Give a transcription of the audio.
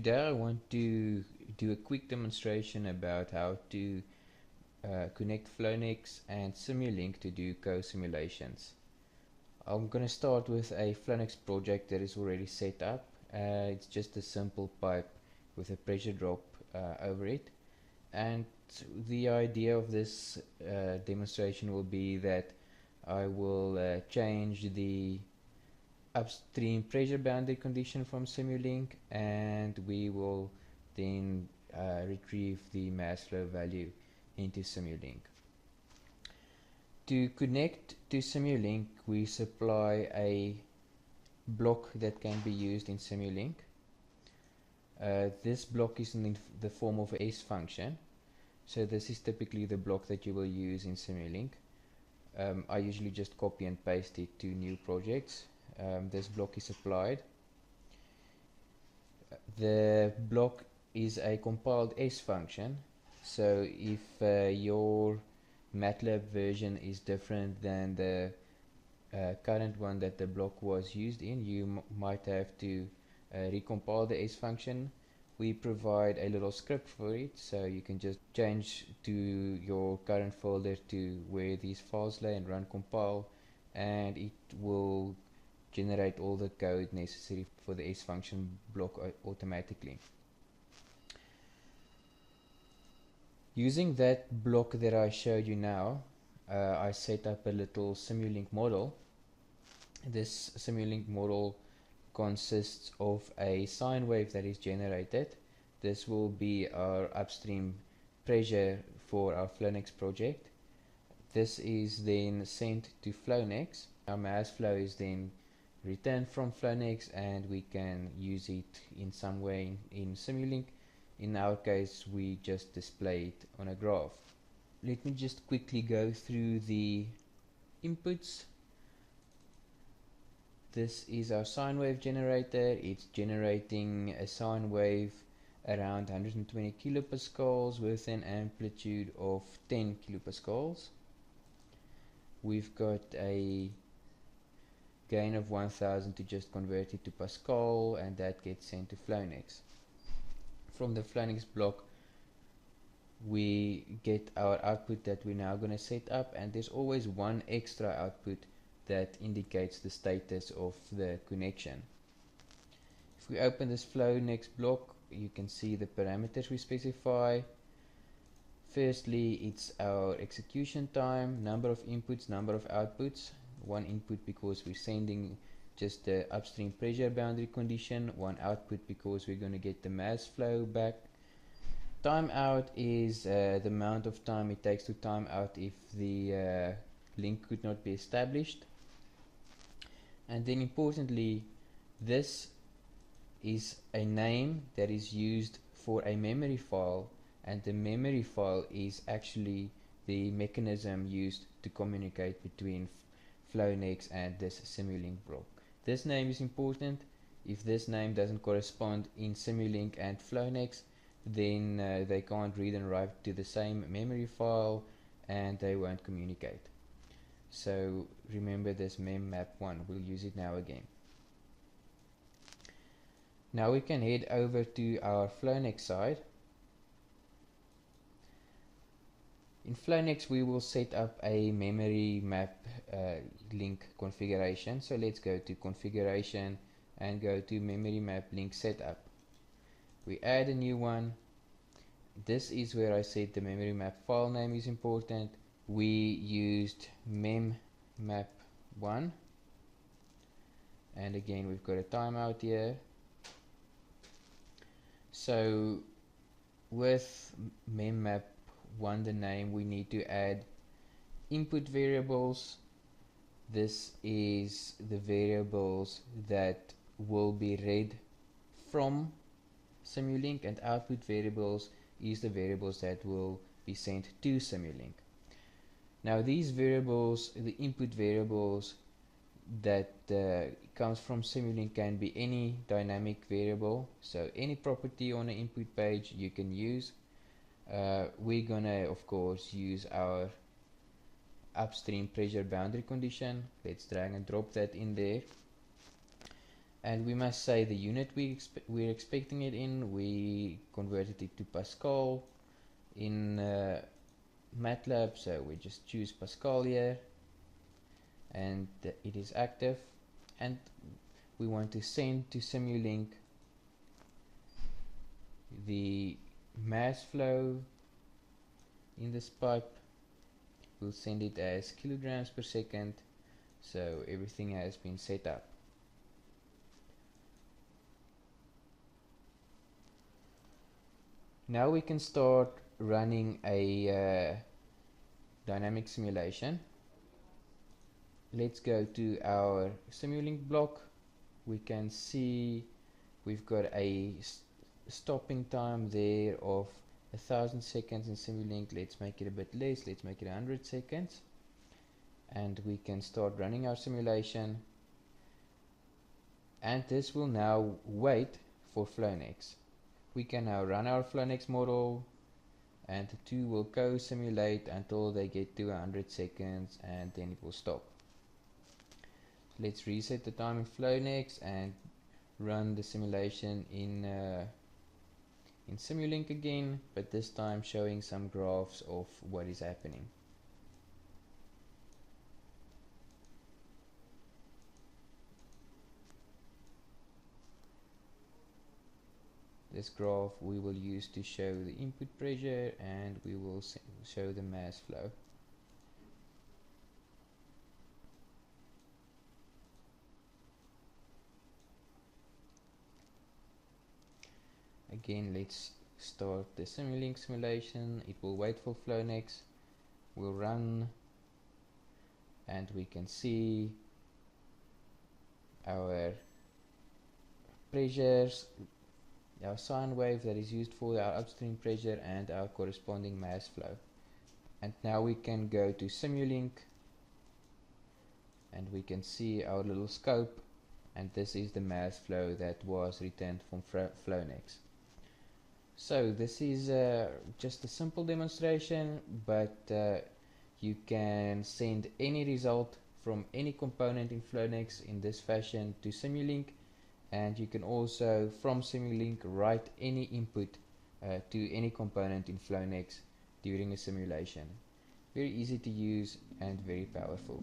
Today I want to do a quick demonstration about how to connect Flownex and Simulink to do co-simulations. I'm going to start with a Flownex project that is already set up. It's just a simple pipe with a pressure drop over it, and the idea of this demonstration will be that I will change the upstream pressure boundary condition from Simulink, and we will then retrieve the mass flow value into Simulink. To connect to Simulink, we supply a block that can be used in Simulink. This block is in the form of a S function, so this is typically the block that you will use in Simulink. I usually just copy and paste it to new projects. This block is applied. The block is a compiled S function, so if your MATLAB version is different than the current one that the block was used in, you might have to recompile the S function. We provide a little script for it, so you can just change to your current folder to where these files lay and run compile, and it will generate all the code necessary for the S function block automatically. Using that block that I showed you now, I set up a little Simulink model. This Simulink model consists of a sine wave that is generated. This will be our upstream pressure for our Flownex project. This is then sent to Flownex. Our mass flow is then returned from Flownex, and we can use it in some way in Simulink. In our case, we just display it on a graph. Let me just quickly go through the inputs. This is our sine wave generator. It's generating a sine wave around 120 kilopascals with an amplitude of 10 kilopascals. We've got a gain of 1000 to just convert it to Pascal, and that gets sent to Flownex. From the Flownex block, we get our output that we're now going to set up, and there's always one extra output that indicates the status of the connection. If we open this Flownex block, you can see the parameters we specify. Firstly, it's our execution time, number of inputs, number of outputs. One input because we're sending just the upstream pressure boundary condition, one output because we're going to get the mass flow back. Timeout is the amount of time it takes to time out if the link could not be established. And then importantly, this is a name that is used for a memory file, and the memory file is actually the mechanism used to communicate between Flownex and this Simulink block. This name is important. If this name doesn't correspond in Simulink and Flownex, then they can't read and write to the same memory file, and they won't communicate. So remember this memmap1. We'll use it now again. Now we can head over to our Flownex side. In Flownex, we will set up a memory map link configuration. So let's go to configuration and go to memory map link setup. We add a new one. This is where I said the memory map file name is important. We used memmap1, and again we've got a timeout here. So with memmap1, the name, we need to add input variables. This is the variables that will be read from Simulink, and output variables is the variables that will be sent to Simulink. Now these variables, the input variables that comes from Simulink, can be any dynamic variable, so any property on an input page you can use. We're gonna of course use our upstream pressure boundary condition. Let's drag and drop that in there. And we must say the unit we're expecting it in. We converted it to Pascal in MATLAB, so we just choose Pascal here, and it is active, and we want to send to Simulink the mass flow in this pipe. We'll send it as kilograms per second, so everything has been set up. Now we can start running a dynamic simulation. Let's go to our Simulink block. We can see we've got a stopping time there of 1000 seconds in Simulink. Let's make it a bit less, let's make it 100 seconds, and we can start running our simulation, and this will now wait for Flownex. We can now run our Flownex model, and the two will co-simulate until they get to 100 seconds, and then it will stop. Let's reset the time in Flownex and run the simulation in Simulink again, but this time showing some graphs of what is happening. This graph we will use to show the input pressure, and we will show the mass flow. Again, let's start the Simulink simulation. It will wait for Flownex. We'll run, and we can see our pressures, our sine wave that is used for our upstream pressure, and our corresponding mass flow. And now we can go to Simulink, and we can see our little scope, and this is the mass flow that was returned from Flownex. So this is just a simple demonstration, but you can send any result from any component in Flownex in this fashion to Simulink, and you can also from Simulink write any input to any component in Flownex during a simulation. Very easy to use and very powerful.